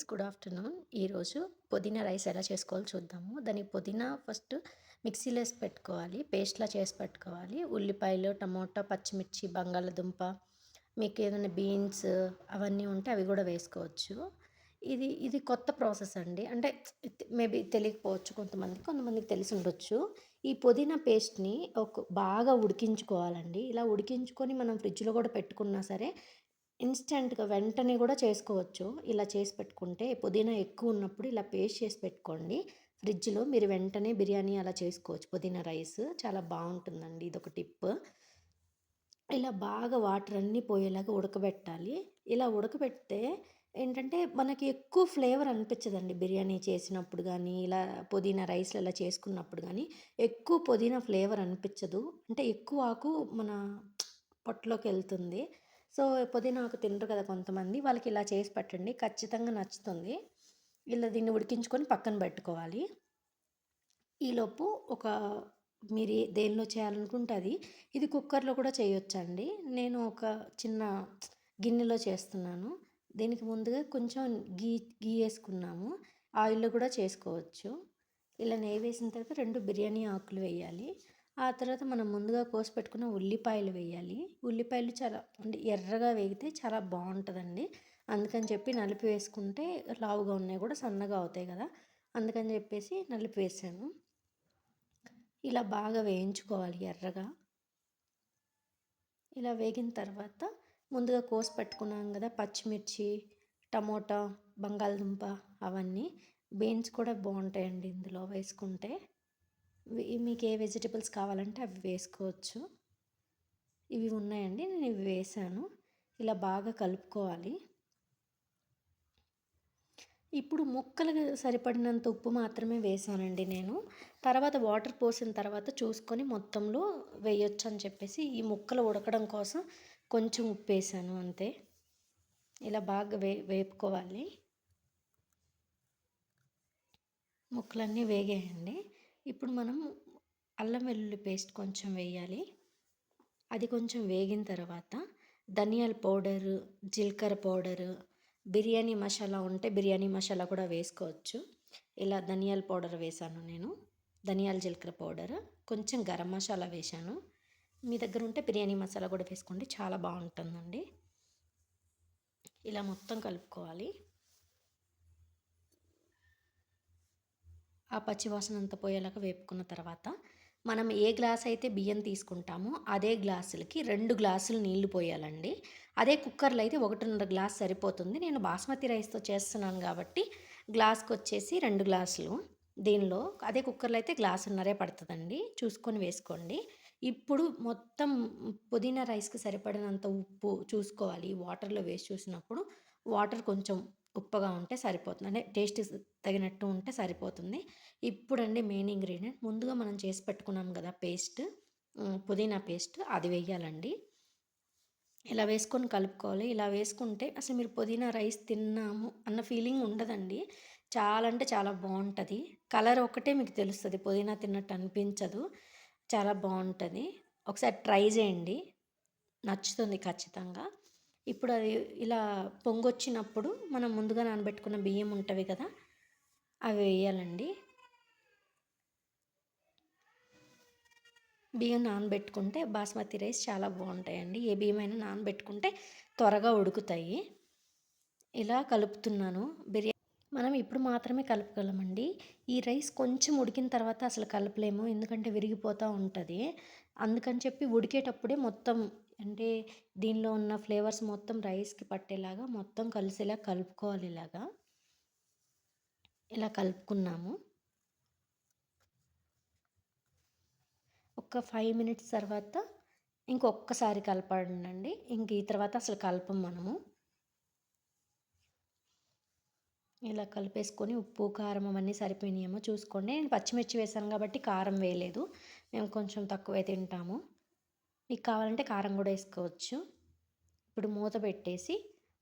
Friends, good afternoon. ఈరోజు పుదీనా rice ఎలా చేసుకోవాలో చూద్దాము. దానికి పుదీనా ఫస్ట్ మిక్సీలో వేసి పెట్టుకోవాలి, పేస్ట్లా చేసి పెట్టుకోవాలి. ఉల్లిపాయలు, టమోటా, పచ్చిమిర్చి, బంగాళదుంప, మీకు ఏదైనా బీన్స్ అవన్నీ ఉంటే అవి కూడా వేసుకోవచ్చు. ఇది కొత్త ప్రాసెస్ అండి. అంటే మేబీ తెలియకపోవచ్చు కొంతమందికి తెలిసి ఉండొచ్చు. ఈ పుదీనా పేస్ట్ని బాగా ఉడికించుకోవాలండి. ఇలా ఉడికించుకొని మనం ఫ్రిడ్జ్లో కూడా పెట్టుకున్నా సరే ఇన్‌స్టంట్‌గా వెంటనే గూడా చేసుకోవచ్చు. ఇలా చేసి పెట్టుకుంటే పుదీనా ఎక్కువ ఉన్నప్పుడు ఇలా పేస్ట్ చేసి పెట్టుకోండి. ఫ్రిడ్జ్‌లో మీరు వెంటనే బిర్యానీ అలా చేసుకోవచ్చు. పుదీనా రైస్ చాలా బావుంటుందండి. ఇదొక టిప్. ఇలా బాగా వాటర్ అన్నీ పోయేలాగా ఉడకబెట్టాలి. ఇలా ఉడకబెడితే ఏంటంటే మనకి ఎక్కువ ఫ్లేవర్ అనిపించదండి బిర్యానీ చేసినప్పుడు గానీ, ఇలా పుదీనా రైస్‌లో ఇలా చేసుకున్నప్పుడు గానీ, ఎక్కువ పుదీనా ఫ్లేవర్ అనిపించదు. అంటే ఎక్కువ ఆకు మన పొట్టలోకెళ్తుంది. సో, పుదీనా ఆకు తినరు కదా కొంతమంది. వాళ్ళకి ఇలా చేసి పెట్టండి. ఖచ్చితంగా నచ్చుతుంది. ఇలా దీన్ని ఉడికించుకొని పక్కన పెట్టుకోవాలి. ఈలోపు ఒక మీరు దేనిలో చేయాలనుకుంటే అది. ఇది కుక్కర్‌లో కూడా చేయొచ్చండి. నేను ఒక చిన్న గిన్నెలో చేస్తున్నాను. దీనికి ముందుగా కొంచెం గీ గీ యేసుకున్నాము. ఆయిల్‌లో కూడా చేసుకోవచ్చు. ఇలా నెయ్యి వేసిన తర్వాత 2 బిర్యానీ ఆకులు వేయాలి. ఆ తర్వాత మనం ముందుగా కోసి పెట్టుకున్న ఉల్లిపాయలు వేయాలి. ఉల్లిపాయలు చాలా అంటే ఎర్రగా వేగితే చాలా బావుంటదండి. అందుకని చెప్పి నలిపి వేసుకుంటే లావుగా ఉన్నాయి కూడా సన్నగా అవుతాయి కదా! అందుకని చెప్పేసి నలిపి వేసాను. ఇలా బాగా వేయించుకోవాలి ఎర్రగా. ఇలా వేగిన తర్వాత ముందుగా కోసి పెట్టుకున్నాం కదా పచ్చిమిర్చి, టమోటా, బంగాళదుంప అవన్నీ. బీన్స్ కూడా బావుంటాయండి ఇందులో వేసుకుంటే. మీకు ఏ వెజిటబుల్స్ కావాలంటే అవి వేసుకోవచ్చు. ఇవి ఉన్నాయండి. నేను ఇవి వేసాను. ఇలా బాగా కలుపుకోవాలి. ఇప్పుడు ముక్కలకు సరిపడినంత ఉప్పు మాత్రమే వేసానండి నేను. తర్వాత వాటర్ పోసిన తర్వాత చూసుకొని మొత్తంలో వేయొచ్చు అని చెప్పేసి ఈ ముక్కలు ఉడకడం కోసం కొంచెం ఉప్పేసాను అంతే. ఇలా బాగా వేపుకోవాలి. ముక్కలన్నీ వేగాయండి. ఇప్పుడు మనం అల్లం వెల్లుల్లి పేస్ట్ కొంచెం వేయాలి. అది కొంచెం వేగిన తర్వాత ధనియాల పౌడరు, జీలకర్ర పౌడరు, బిర్యానీ మసాలా ఉంటే బిర్యానీ మసాలా కూడా వేసుకోవచ్చు. ఇలా ధనియాల పౌడర్ వేశాను నేను. ధనియాల జీలకర్ర పౌడరు, కొంచెం గరం మసాలా వేశాను. మీ దగ్గర ఉంటే బిర్యానీ మసాలా కూడా వేసుకోండి. చాలా బాగుంటుందండి. ఇలా మొత్తం కలుపుకోవాలి. ఆ పచ్చివాసన అంతా పోయేలాగా వేపుకున్న తర్వాత మనం ఏ గ్లాస్ అయితే బియ్యం తీసుకుంటామో అదే గ్లాసులకి 2 గ్లాసులు నీళ్లు పోయాలండి. అదే కుక్కర్లో అయితే 1.5 గ్లాస్ సరిపోతుంది. నేను బాస్మతి రైస్తో చేస్తున్నాను కాబట్టి గ్లాస్కి వచ్చేసి 2 గ్లాసులు. దీనిలో అదే కుక్కర్లో అయితే గ్లాసున్నరే పడుతుందండి. చూసుకొని వేసుకోండి. ఇప్పుడు మొత్తం పుదీనా రైస్కి సరిపడినంత ఉప్పు చూసుకోవాలి. వాటర్లో వేసి చూసినప్పుడు వాటర్ కొంచెం ఉప్పగా ఉంటే సరిపోతుంది. అంటే టేస్ట్ తగినట్టు ఉంటే సరిపోతుంది. ఇప్పుడండి మెయిన్ ఇంగ్రీడియంట్ ముందుగా మనం చేసి పెట్టుకున్నాం కదా పేస్ట్, పుదీనా పేస్ట్ అది వేయాలండి. ఇలా వేసుకొని కలుపుకోవాలి. ఇలా వేసుకుంటే అసలు మీరు పుదీనా రైస్ తిన్నాము అన్న ఫీలింగ్ ఉండదండి. చాలా అంటే చాలా బావుంటది. కలర్ ఒక్కటే మీకు తెలుస్తది. పుదీనా తిన్నట్టు అనిపించదు. చాలా బావుంటది. ఒకసారి ట్రై చేయండి. నచ్చుతుంది ఖచ్చితంగా. ఇప్పుడు అది ఇలా పొంగొచ్చినప్పుడు మనం ముందుగా నానబెట్టుకున్న బియ్యం ఉంటవి కదా! అవి వేయాలండి. బియ్యం నానబెట్టుకుంటే బాస్మతి రైస్ చాలా బాగుంటాయండి. ఏ బియ్యమైనా నానబెట్టుకుంటే త్వరగా ఉడుకుతాయి. ఇలా కలుపుతున్నాను. మనం ఇప్పుడు మాత్రమే కలపగలమండి. ఈ రైస్ కొంచెం ఉడికిన తర్వాత అసలు కలపలేము. ఎందుకంటే విరిగిపోతూ ఉంటది. అందుకని చెప్పి ఉడికేటప్పుడే మొత్తం అంటే దీనిలో ఉన్న ఫ్లేవర్స్ మొత్తం రైస్‌కి పట్టేలాగా మొత్తం కలిసేలా కలుపుకోవాలి ఇలాగా. ఇలా కలుపుకున్నాము. ఒక 5 మినిట్స్ తర్వాత ఇంకొక్కసారి కలపండండి. ఇంక ఈ తర్వాత అసలు కలపం మనము. ఇలా కలిపేసుకొని ఉప్పు, కారం అవన్నీ సరిపోయినాయేమో చూసుకోండి. నేను పచ్చిమిర్చి వేసాను కాబట్టి కారం వేయలేదు. మేము కొంచెం తక్కువే తింటాము. మీకు కావాలంటే కారం కూడా వేసుకోవచ్చు. ఇప్పుడు మూత పెట్టేసి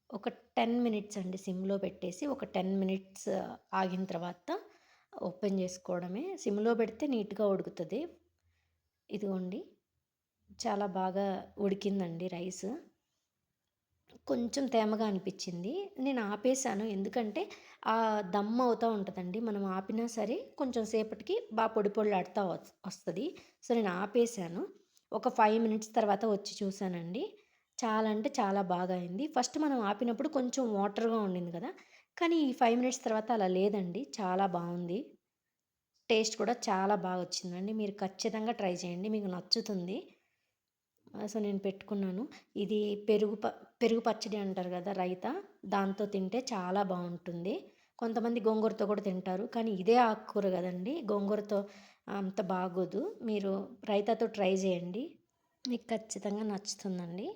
ఒక 10 మినిట్స్ అండి సిమ్‌లో పెట్టేసి ఒక 10 మినిట్స్ ఆగిన తర్వాత ఓపెన్ చేసుకోవడమే. సిమ్‌లో పెడితే నీట్‌గా ఉడుకుతది. ఇదిగోండి చాలా బాగా ఉడికిందండి రైస్. కొంచెం తేమగా అనిపిచ్చింది. నేను ఆపేసాను. ఎందుకంటే దమ్ అవుతా ఉంటదండి. మనం ఆపినా సరే కొంచెం సేపటికి పొడి పొడిలాడుతా వస్తది. సో, నేను ఆపేసాను. ఒక 5 మినిట్స్ తర్వాత వచ్చి చూసానండి. చాలా అంటే చాలా బాగా అయింది. ఫస్ట్ మనం ఆపినప్పుడు కొంచెం వాటర్‌గా ఉండింది గదా! కానీ ఈ 5 మినిట్స్ తర్వాత అలా లేదండి. చాలా బావుంది. టేస్ట్ కూడా చాలా బాగొచ్చిందండి. మీరు ఖచ్చితంగా ట్రై చేయండి. మీకు నచ్చుతుంది. సో, నేను పెట్టుకున్నాను. ఇది పెరుగు పచ్చడి అంటారు గదా! రైతా. దాంతో తింటే చాలా బావుంటుంది. కొంతమంది గోంగూరతో కూడా తింటారు. కానీ ఇదే ఆకుకూర గదండీ! గోంగూరతో అంత బాగోదు. మీరు రైతాతో ట్రై జేయండి. మీకు ఖచ్చితంగా నచ్చుతుందండి.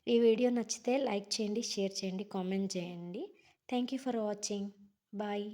ఈ వీడియో నచ్చితే లైక్ చేయండి, షేర్ చేయండి, కామెంట్ చేయండి. Thank you for watching. Bye.